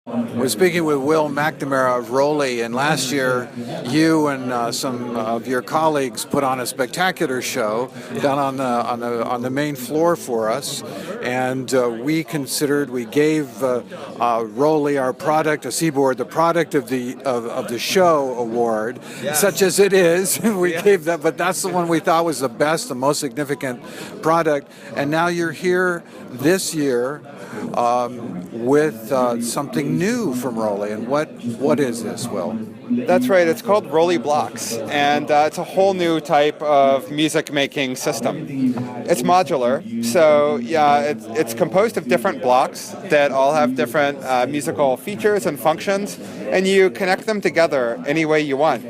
We're speaking with Will MacNamara of ROLI, and last year you and some of your colleagues put on a spectacular show down on the main floor for us, and we gave ROLI, our product, a Seaboard, the product of the show award, Yes. such as it is. We Yeah. gave that, but that's the one we thought was the best, the most significant product, and now you're here this year with something new from ROLI. And what is this, Will? That's right. It's called ROLI Blocks, and it's a whole new type of music making system. It's modular, so yeah, it's composed of different blocks that all have different musical features and functions, and you connect them together any way you want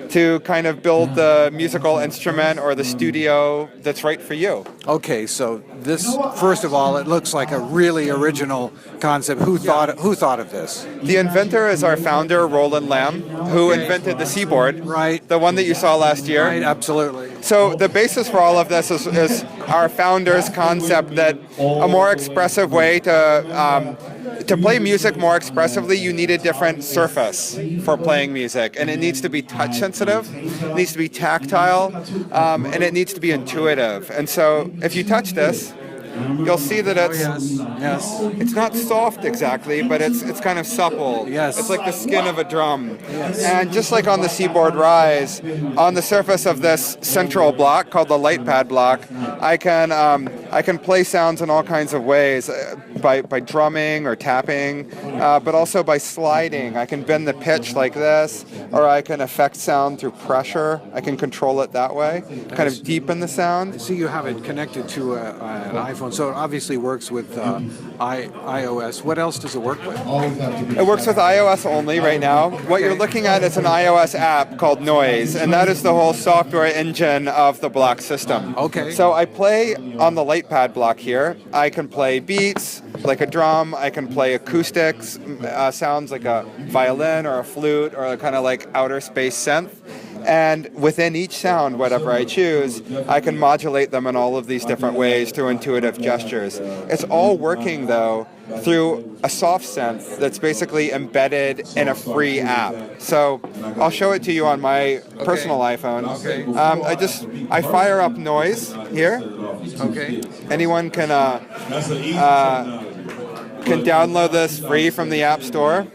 to kind of build the musical instrument or the studio that's right for you. Okay, so this, first of all, it looks like a really original concept. Who thought of this? The inventor is our founder, Roland Lamb, who invented the Seaboard, Right. the one that you saw last year. Right, absolutely. So the basis for all of this is our founder's concept that a more expressive way to play music more expressively, you need a different surface for playing music, and it needs to be touch sensitive, it needs to be tactile, and it needs to be intuitive. And so if you touch this, you'll see that Yes. it's not soft exactly, but it's kind of supple. Yes. It's like the skin of a drum. And just like on the Seaboard Rise, on the surface of this central block called the light pad block, I can play sounds in all kinds of ways, by drumming or tapping, but also by sliding. I can bend the pitch like this, or I can affect sound through pressure. I can control it that way, kind of deepen the sound. See, you have it connected to an iPhone, so it obviously works with iOS. What else does it work with? It works with iOS only right now. What you're looking at is an iOS app called Noise, and that is the whole software engine of the block system. Okay. So I play on the light pad block here. I can play beats like a drum. I can play acoustics, sounds like a violin or a flute or a kind of like outer space synth. And within each sound, whatever I choose, I can modulate them in all of these different ways through intuitive gestures. It's all working, though, through a soft synth that's basically embedded in a free app. So I'll show it to you on my personal iPhone. Okay. I fire up Noise here. Okay. Anyone can download this free from the App Store.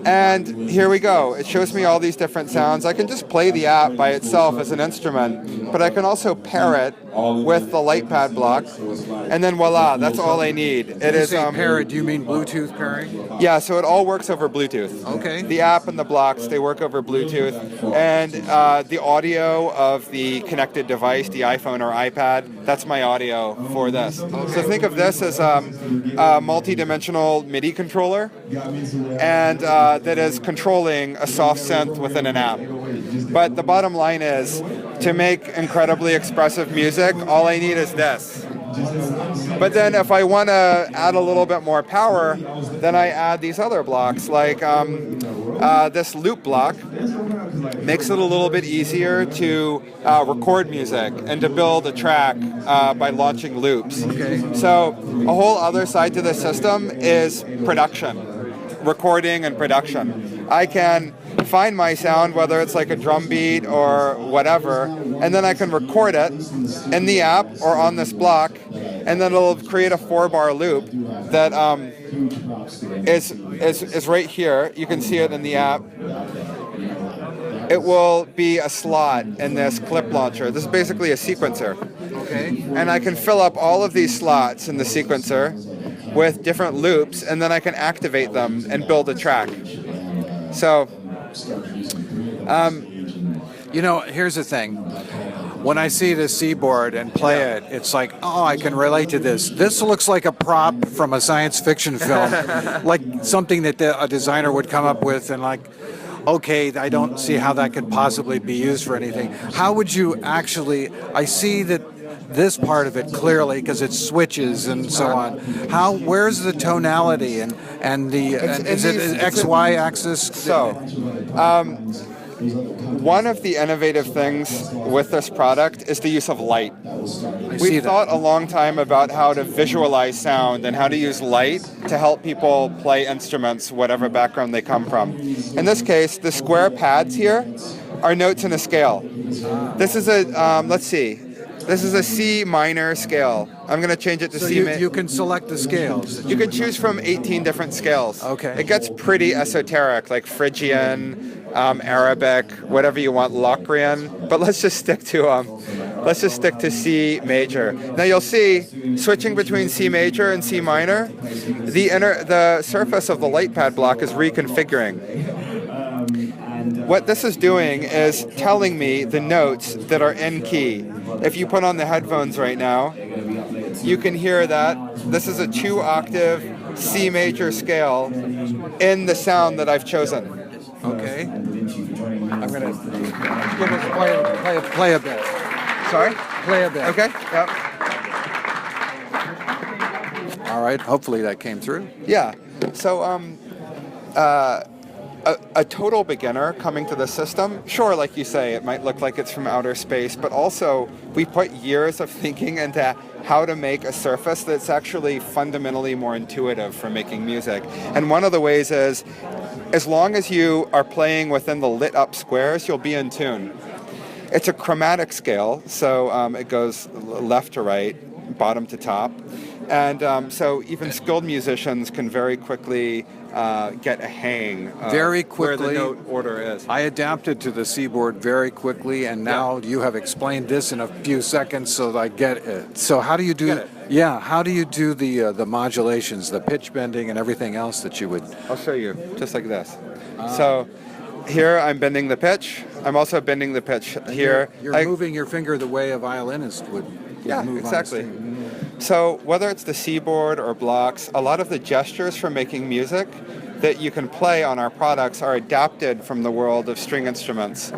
And here we go. It shows me all these different sounds. I can just play the app by itself as an instrument, but I can also pair it with the light pad block, and then voila, that's all I need. It is pair it, do you mean Bluetooth pairing? yeah, so it all works over Bluetooth. Okay. The app and the blocks, they work over Bluetooth, and the audio of the connected device, the iPhone or iPad, that's my audio for this. So think of this as a multi-dimensional MIDI controller, and that is controlling a soft synth within an app. But the bottom line is, to make incredibly expressive music, all I need is this. But then if I want to add a little bit more power, then I add these other blocks, like this loop block makes it a little bit easier to record music and to build a track by launching loops. Okay. So a whole other side to this system is production, recording and production. I can find my sound, whether it's like a drum beat or whatever, and then I can record it in the app or on this block, and then it'll create a 4-bar loop that is right here. You can see it in the app. It will be a slot in this clip launcher. This is basically a sequencer. Okay. And I can fill up all of these slots in the sequencer with different loops, and then I can activate them and build a track. So, here's the thing. When I see the Seaboard and play it, it's like, oh, I can relate to this. This looks like a prop from a science fiction film, like something that a designer would come up with, and like, okay, I don't see how that could possibly be used for anything. How would you actually, I see that this part of it clearly because it switches and so on. Where's the tonality and is it an XY axis? So, one of the innovative things with this product is the use of light. We've thought a long time about how to visualize sound and how to use light to help people play instruments, whatever background they come from. In this case, the square pads here are notes in a scale. This is a, let's see, this is a C minor scale. I'm going to change it to So C major. you can select the scales. You could choose from 18 different scales. Okay. It gets pretty esoteric, like Phrygian, Arabic, whatever you want, Locrian. But let's just stick to C major. Now you'll see, switching between C major and C minor, the surface of the light pad block is reconfiguring. What this is doing is telling me the notes that are in key. If you put on the headphones right now, you can hear that this is a 2-octave C major scale in the sound that I've chosen. Okay. I'm going to play a bit. Sorry? Play a bit. Okay. Yep. All right. Hopefully that came through. Yeah. So, a total beginner coming to the system, sure, like you say, it might look like it's from outer space, but also we put years of thinking into how to make a surface that's actually fundamentally more intuitive for making music. And one of the ways is, as long as you are playing within the lit up squares, you'll be in tune. It's a chromatic scale, so it goes left to right, bottom to top. And so even skilled musicians can very quickly get a hang of where the note order is. I adapted to the C-board very quickly, and now you have explained this in a few seconds so that I get it. So how do you do how do you do the modulations, the pitch bending and everything else that you would? I'll show you, just like this. So here I'm bending the pitch. I'm also bending the pitch here. You're moving your finger the way a violinist would move exactly. on stage. So whether it's the C-board or blocks, a lot of the gestures for making music that you can play on our products are adapted from the world of string instruments.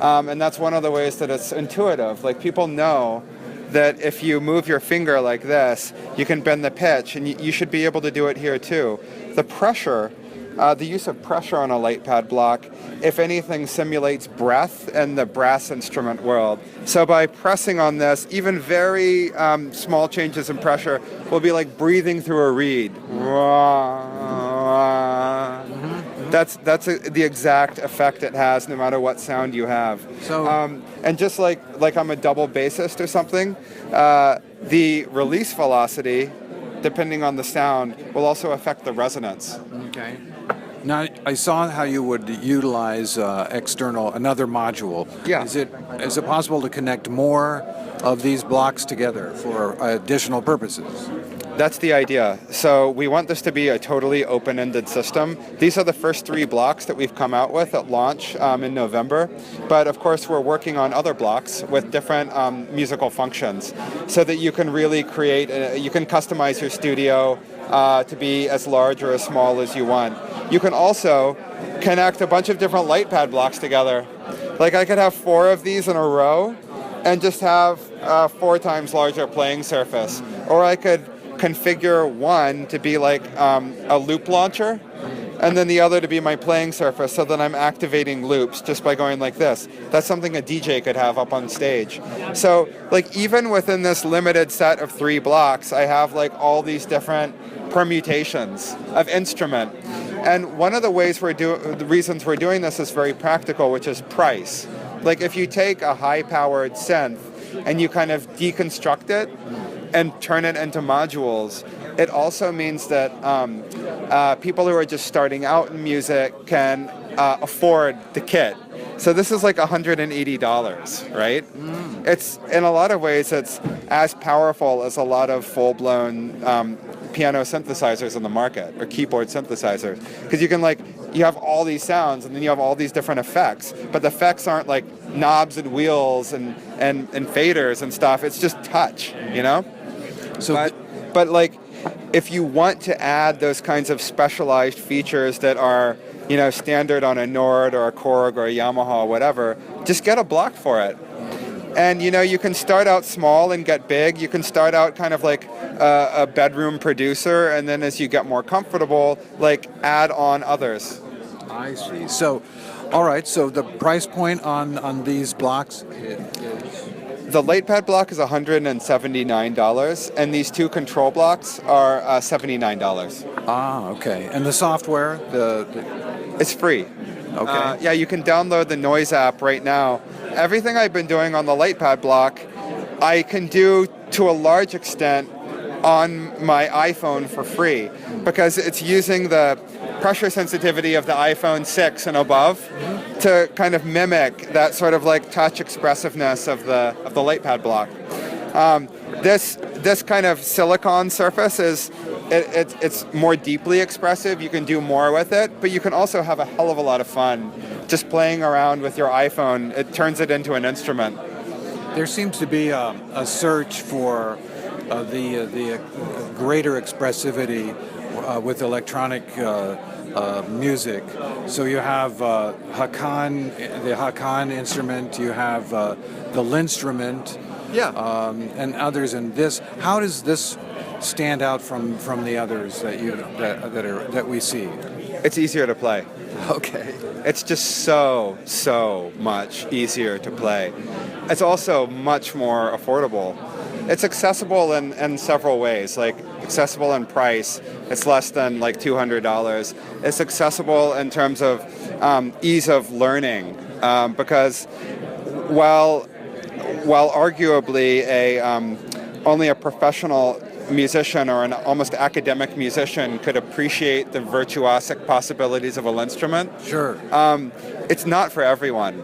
And that's one of the ways that it's intuitive. Like, people know that if you move your finger like this, you can bend the pitch, and you should be able to do it here too. The pressure, the use of pressure on a light pad block, if anything, simulates breath in the brass instrument world. So by pressing on this, even very small changes in pressure will be like breathing through a reed. That's the exact effect it has, no matter what sound you have. So, and just like I'm a double bassist or something, the release velocity, depending on the sound, will also affect the resonance. Okay. Now, I saw how you would utilize another module. Yeah. Is it possible to connect more of these blocks together for additional purposes? That's the idea. So we want this to be a totally open-ended system. These are the first 3 blocks that we've come out with at launch in November. But of course, we're working on other blocks with different musical functions so that you can really create, you can customize your studio to be as large or as small as you want. You can also connect a bunch of different light pad blocks together. Like, I could have 4 of these in a row and just have 4 times larger playing surface. Or I could configure one to be like a loop launcher, and then the other to be my playing surface, so that I'm activating loops just by going like this. That's something a DJ could have up on stage. So, like, even within this limited set of 3 blocks, I have like all these different permutations of instrument. And one of the reasons we're doing this is very practical, which is price. Like, if you take a high-powered synth and you kind of deconstruct it and turn it into modules, it also means that people who are just starting out in music can afford the kit. So this is like $180, right? It's, in a lot of ways, it's as powerful as a lot of full-blown piano synthesizers in the market, or keyboard synthesizers, because you have all these sounds, and then you have all these different effects, but the effects aren't like knobs and wheels and faders and stuff. It's just touch, you know? So, but like, if you want to add those kinds of specialized features that are, you know, standard on a Nord or a Korg or a Yamaha or whatever, just get a block for it. And, you know, you can start out small and get big. You can start out kind of like a bedroom producer, and then as you get more comfortable, like, add on others. I see. So, all right. So the price point on these blocks is The LatePad block is $179, and these two control blocks are $79. okay. And the software, It's free. okay. Yeah, you can download the Noise app right now. Everything I've been doing on the LatePad block, I can do to a large extent on my iPhone for free because it's using the pressure sensitivity of the iPhone 6 and above to kind of mimic that sort of like touch expressiveness of the LatePad block. This kind of silicon surface is it's more deeply expressive. You can do more with it, but you can also have a hell of a lot of fun just playing around with your iPhone. It turns it into an instrument. There seems to be a search for the greater expressivity with electronic music. So you have the Hakan instrument, you have the Linstrument, and others. And this, how does this stand out from the others that we see? It's easier to play. Okay. It's just so much easier to play. It's also much more affordable. It's accessible in several ways, like accessible in price. It's less than like $200. It's accessible in terms of ease of learning because while arguably only a professional musician or an almost academic musician could appreciate the virtuosic possibilities of an instrument. Sure. It's not for everyone.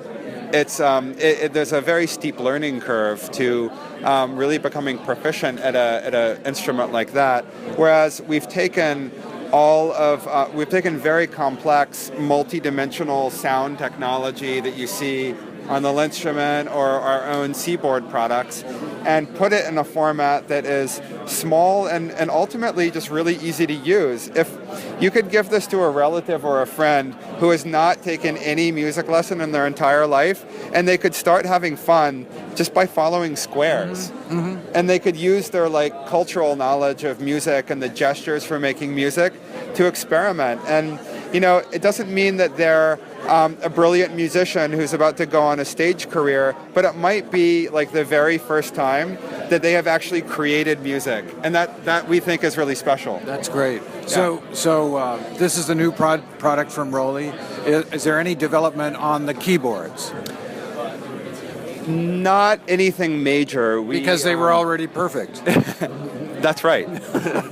It's there's a very steep learning curve to really becoming proficient at an instrument like that. Whereas we've taken very complex, multi-dimensional sound technology that you see on the Linstrument or our own Seaboard products and put it in a format that is small and ultimately just really easy to use. If you could give this to a relative or a friend who has not taken any music lesson in their entire life, and they could start having fun just by following squares. Mm-hmm. And they could use their like cultural knowledge of music and the gestures for making music to experiment. And you know, it doesn't mean that they're a brilliant musician who's about to go on a stage career, but it might be like the very first time that they have actually created music, and that we think is really special. That's great. Yeah. So this is the new product from ROLI. Is there any development on the keyboards? Not anything major. Because they were already perfect. That's right.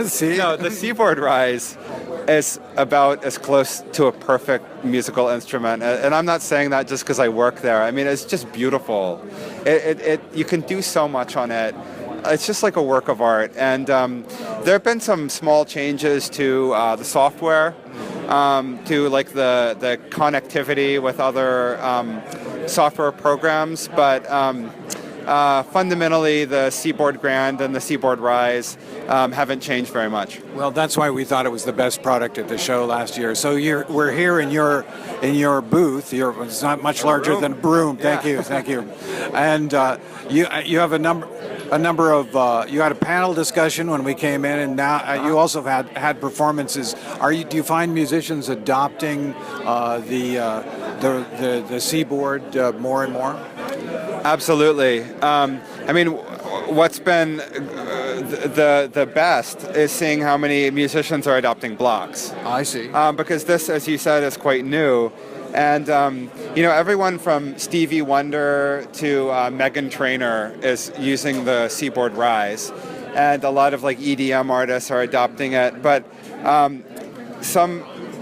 See? No, the Seaboard Rise is about as close to a perfect musical instrument, and I'm not saying that just because I work there. I mean, it's just beautiful. You can do so much on it. It's just like a work of art, and there have been some small changes to the software, to like the connectivity with other software programs, but fundamentally the Seaboard Grand and the Seaboard Rise haven't changed very much. Well, that's why we thought it was the best product at the show last year. So we're here in your booth. It's not much larger than a broom. Thank you. And you have a number of you had a panel discussion when we came in, and now you also had performances. Do you find musicians adopting the Seaboard more and more? Absolutely. I mean, what's been the best is seeing how many musicians are adopting blocks. I see. Because this, as you said, is quite new. And, everyone from Stevie Wonder to Meghan Trainor is using the Seaboard Rise. And a lot of like EDM artists are adopting it. But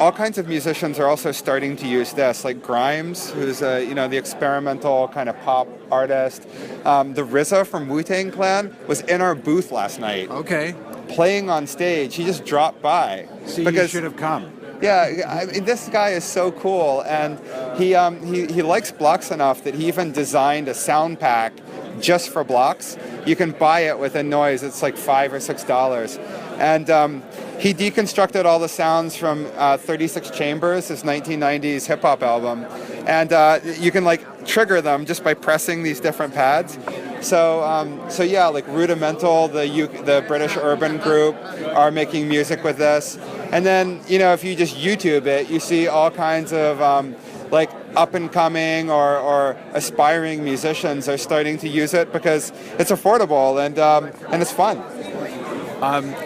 all kinds of musicians are also starting to use this, like Grimes, who's the experimental kind of pop artist. The RZA from Wu-Tang Clan was in our booth last night. Okay. Playing on stage. He just dropped by. See, you should have come. Yeah, I mean, this guy is so cool, and he likes blocks enough that he even designed a sound pack just for blocks. You can buy it with a noise. It's like $5 or $6. And he deconstructed all the sounds from 36 Chambers, his 1990s hip hop album. And you can like trigger them just by pressing these different pads. So yeah, like Rudimental, the British urban group, are making music with this. And then, you know, if you just YouTube it, you see all kinds of like up and coming or aspiring musicians are starting to use it because it's affordable and it's fun.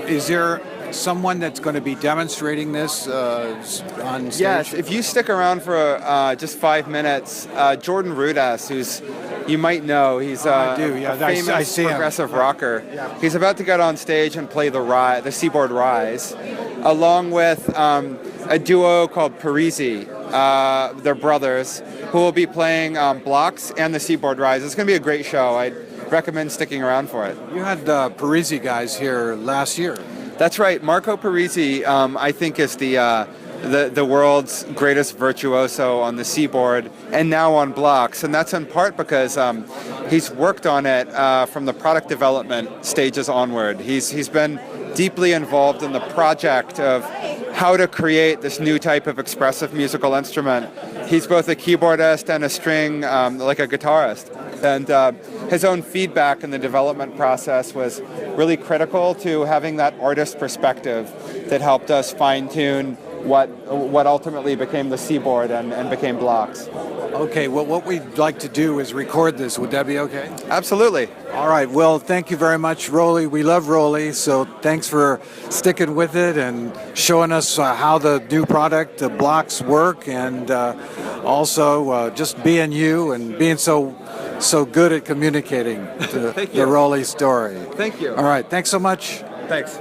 Is there someone that's going to be demonstrating this on stage? Yes, if you stick around for just 5 minutes, Jordan Rudess, who's you might know, he's a famous progressive rocker. Yeah. He's about to get on stage and play the Seaboard Rise, along with a duo called Parisi. They're brothers, who will be playing Blocks and the Seaboard Rise. It's going to be a great show. I'd recommend sticking around for it. You had the Parisi guys here last year. That's right. Marco Parisi, I think, is the world's greatest virtuoso on the Seaboard and now on Blocks. And that's in part because he's worked on it from the product development stages onward. He's been deeply involved in the project of how to create this new type of expressive musical instrument. He's both a keyboardist and a string, like a guitarist. And his own feedback in the development process was really critical to having that artist perspective that helped us fine-tune what ultimately became the Seaboard and became Blocks. Okay, well, what we'd like to do is record this. Would that be okay? Absolutely. All right, well, thank you very much, ROLI. We love ROLI, so thanks for sticking with it and showing us how the new product, the Blocks, work, and also just being you and being so good at communicating the ROLI story. Thank you. All right, thanks so much. Thanks.